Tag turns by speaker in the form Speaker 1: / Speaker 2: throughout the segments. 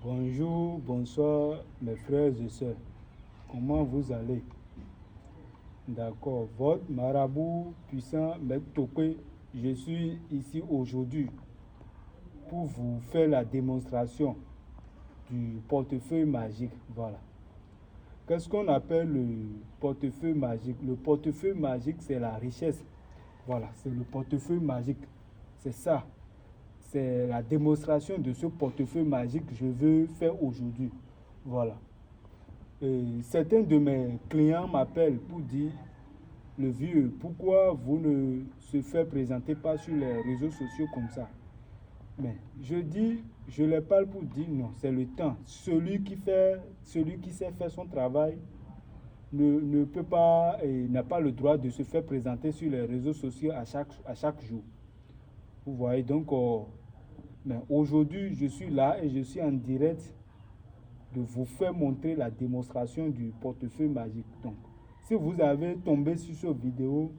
Speaker 1: Bonjour, bonsoir mes frères et sœurs. Comment vous allez? D'accord. Votre marabout puissant Maître Tokwe, je suis ici aujourd'hui pour vous faire la démonstration du portefeuille magique. Voilà. Qu'est-ce qu'on appelle le portefeuille magique? Le portefeuille magique, c'est la richesse. Voilà, c'est le portefeuille magique. C'est ça. C'est la démonstration de ce portefeuille magique que je veux faire aujourd'hui. Voilà. Et certains de mes clients m'appellent pour dire, le vieux, pourquoi vous ne se faites présenter pas sur les réseaux sociaux comme ça? Mais je dis, je les parle pour dire non, c'est le temps. Celui qui sait faire son travail ne peut pas et n'a pas le droit de se faire présenter sur les réseaux sociaux à chaque jour. Vous voyez, donc, mais aujourd'hui, je suis là et je suis en direct de vous faire montrer la démonstration du portefeuille magique. Donc, si vous avez tombé sur cette vidéo,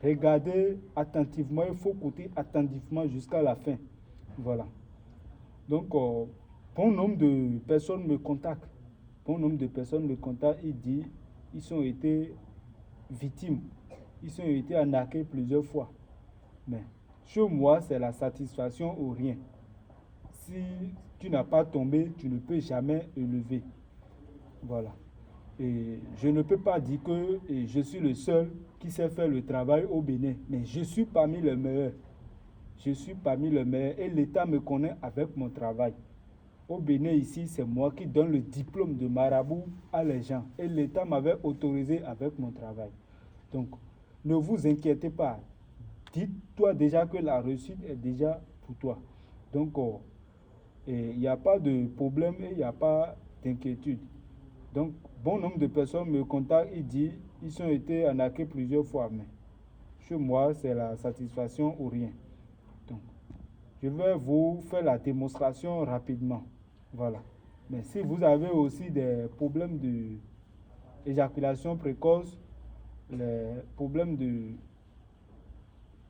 Speaker 1: regardez attentivement, il faut écouter attentivement jusqu'à la fin. Voilà. Donc, bon nombre de personnes me contactent. Bon nombre de personnes me contactent et disent ils ont été victimes. Ils ont été arnaqués plusieurs fois. Mais chez moi, c'est la satisfaction ou rien. Si tu n'as pas tombé, tu ne peux jamais élever. Voilà. Et je ne peux pas dire que je suis le seul qui sait faire le travail au Bénin, mais je suis parmi les meilleurs. Je suis parmi les meilleurs et l'État me connaît avec mon travail. Au Bénin, ici, c'est moi qui donne le diplôme de marabout à les gens et l'État m'avait autorisé avec mon travail. Donc, ne vous inquiétez pas. Dites-toi déjà que la réussite est déjà pour toi. Donc, il n'y a pas de problème et il n'y a pas d'inquiétude. Donc, bon nombre de personnes me contactent et disent ils ont été arnaqués plusieurs fois, mais chez moi, c'est la satisfaction ou rien. Donc, je vais vous faire la démonstration rapidement. Voilà. Mais si vous avez aussi des problèmes d'éjaculation précoce, les problèmes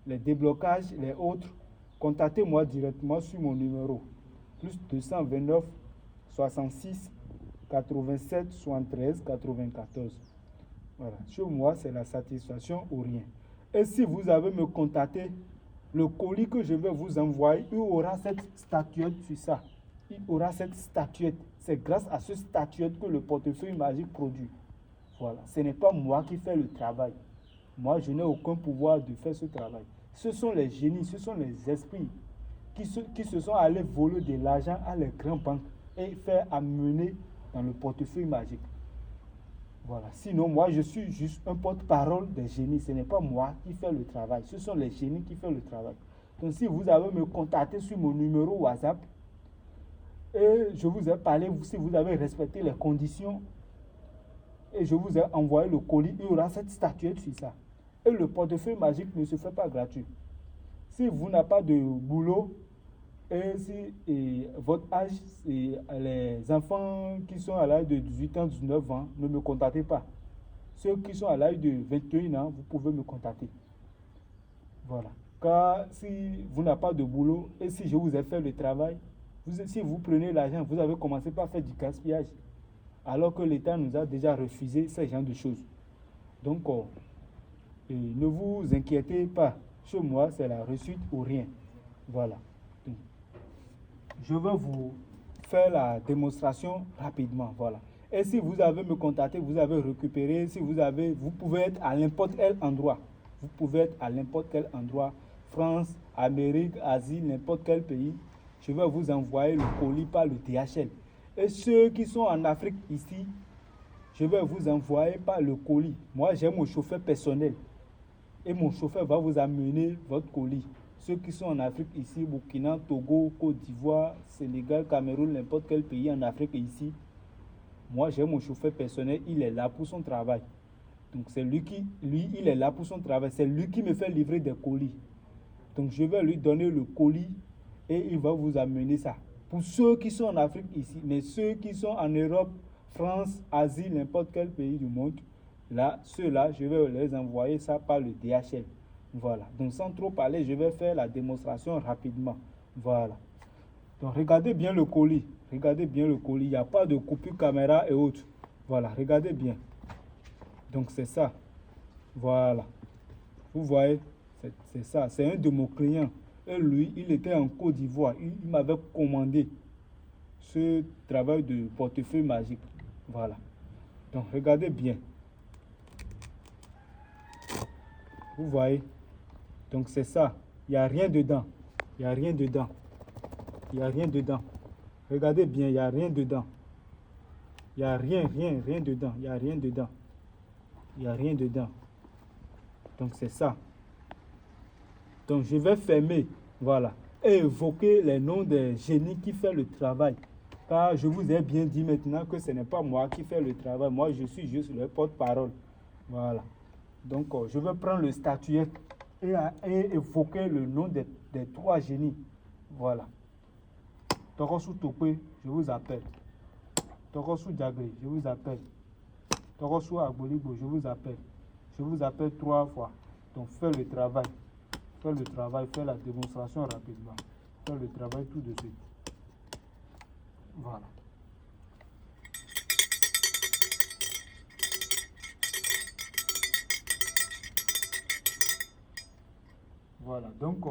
Speaker 1: les déblocages, les autres, contactez-moi directement sur mon numéro. Plus 229 66 87 73 94. Voilà. Chez moi, c'est la satisfaction ou rien. Et si vous avez me contacté, le colis que je vais vous envoyer, il aura cette statuette sur ça. Il aura cette statuette. C'est grâce à cette statuette que le portefeuille magique produit. Voilà. Ce n'est pas moi qui fais le travail. Moi, je n'ai aucun pouvoir de faire ce travail. Ce sont les génies, ce sont les esprits qui se sont allés voler de l'argent à les grandes banques et faire amener dans le portefeuille magique. Voilà. Sinon, moi, je suis juste un porte-parole des génies. Ce n'est pas moi qui fais le travail. Ce sont les génies qui font le travail. Donc, si vous avez me contacté sur mon numéro WhatsApp, et je vous ai parlé, si vous avez respecté les conditions, et je vous ai envoyé le colis, il y aura cette statuette sur ça. Et le portefeuille magique ne se fait pas gratuit. Si vous n'avez pas de boulot, et si votre âge, les enfants qui sont à l'âge de 18 ans, 19 ans, ne me contactez pas. Ceux qui sont à l'âge de 21 ans, vous pouvez me contacter. Voilà. Car si vous n'avez pas de boulot et si je vous ai fait le travail, si vous prenez l'argent, vous avez commencé par faire du gaspillage. Alors que l'État nous a déjà refusé ce genre de choses. Donc, ne vous inquiétez pas. Chez moi, c'est la réussite ou rien. Voilà. Donc, je vais vous faire la démonstration rapidement. Voilà. Et si vous avez me contacté, vous avez récupéré, vous pouvez être à n'importe quel endroit. Vous pouvez être à n'importe quel endroit. France, Amérique, Asie, n'importe quel pays. Je vais vous envoyer le colis par le DHL. Et ceux qui sont en Afrique ici, je vais vous envoyer par le colis. Moi, j'ai mon chauffeur personnel. Et mon chauffeur va vous amener votre colis. Ceux qui sont en Afrique ici, Burkina, Togo, Côte d'Ivoire, Sénégal, Cameroun, n'importe quel pays en Afrique ici, moi j'ai mon chauffeur personnel, il est là pour son travail. Donc c'est lui, il est là pour son travail. C'est lui qui me fait livrer des colis. Donc je vais lui donner le colis et il va vous amener ça. Pour ceux qui sont en Afrique ici, mais ceux qui sont en Europe, France, Asie, n'importe quel pays du monde, là, ceux-là, je vais les envoyer ça par le DHL. Voilà. Donc sans trop parler, je vais faire la démonstration rapidement. Voilà. Donc, regardez bien le colis. Regardez bien le colis. Il n'y a pas de coupure caméra et autres. Voilà, regardez bien. Donc, c'est ça. Voilà. Vous voyez, c'est ça. C'est un de mes clients. Et lui, il était en Côte d'Ivoire. Il m'avait commandé ce travail de portefeuille magique. Voilà. Donc, regardez bien. Vous voyez. Donc, c'est ça. Il n'y a rien dedans. Il n'y a rien dedans. Il n'y a rien dedans. Regardez bien, il n'y a rien dedans. Il n'y a rien dedans. Il n'y a rien dedans. Il n'y a rien dedans. Donc, c'est ça. Donc, je vais fermer. Voilà. Et évoquer les noms des génies qui font le travail. Car je vous ai bien dit maintenant que ce n'est pas moi qui fais le travail. Moi, je suis juste le porte-parole. Voilà. Donc, je vais prendre le statuette et évoquer le nom des 3 génies. Voilà. Torosu Tokwe, je vous appelle. Torosu Djagre, je vous appelle. Torosu Agbolibo, je vous appelle. Je vous appelle 3 fois. Donc, fais le travail. Fais le travail, fais la démonstration rapidement. Fais le travail tout de suite. Voilà. Voilà, donc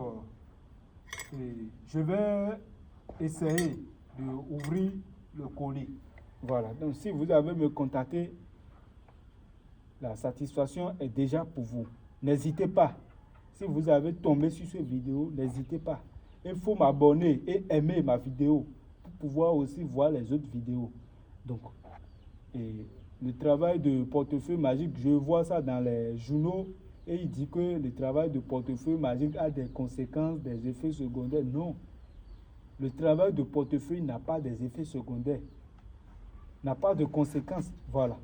Speaker 1: je vais essayer d'ouvrir le colis. Voilà, donc si vous avez me contacté, la satisfaction est déjà pour vous. N'hésitez pas. Si vous avez tombé sur cette vidéo, n'hésitez pas. Il faut m'abonner et aimer ma vidéo pour pouvoir aussi voir les autres vidéos. Donc, le travail de portefeuille magique, je vois ça dans les journaux et il dit que le travail de portefeuille magique a des conséquences, des effets secondaires. Non. Le travail de portefeuille n'a pas des effets secondaires. N'a pas de conséquences. Voilà.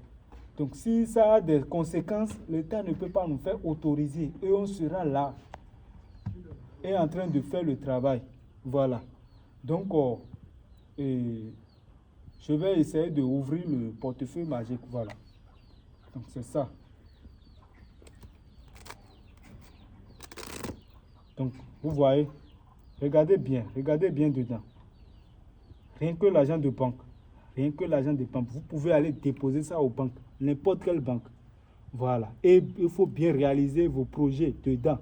Speaker 1: Donc, si ça a des conséquences, l'État ne peut pas nous faire autoriser. Et on sera là. Et en train de faire le travail. Voilà. Donc, je vais essayer d'ouvrir le portefeuille magique. Voilà. Donc, c'est ça. Donc, vous voyez, regardez bien dedans. Rien que l'argent de banque. Rien que l'argent de banque. Vous pouvez aller déposer ça aux banques. N'importe quelle banque. Voilà. Et il faut bien réaliser vos projets dedans.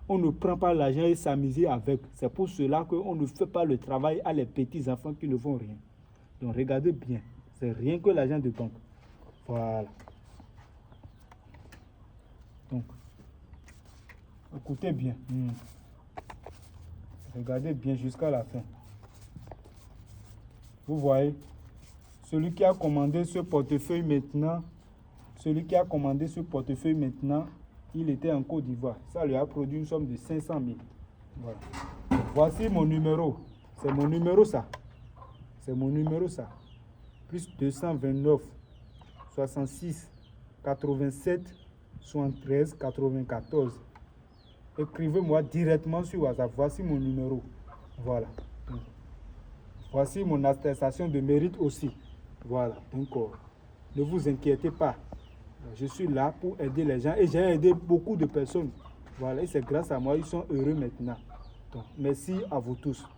Speaker 1: On ne prend pas l'argent et s'amuser avec. C'est pour cela qu'on ne fait pas le travail à les petits enfants qui ne font rien. Donc regardez bien. C'est rien que l'argent de banque. Voilà. Donc, écoutez bien. Regardez bien jusqu'à la fin. Vous voyez, celui qui a commandé ce portefeuille maintenant, il était en Côte d'Ivoire. Ça lui a produit une somme de 500 000. Voilà. Voici mon numéro. C'est mon numéro ça. C'est mon numéro ça. Plus 229 66 87 73 94. Écrivez-moi directement sur WhatsApp. Voici mon numéro. Voilà. Voici mon attestation de mérite aussi. Voilà. Donc, ne vous inquiétez pas. Je suis là pour aider les gens et j'ai aidé beaucoup de personnes. Voilà. Et c'est grâce à moi, ils sont heureux maintenant. Donc, merci à vous tous.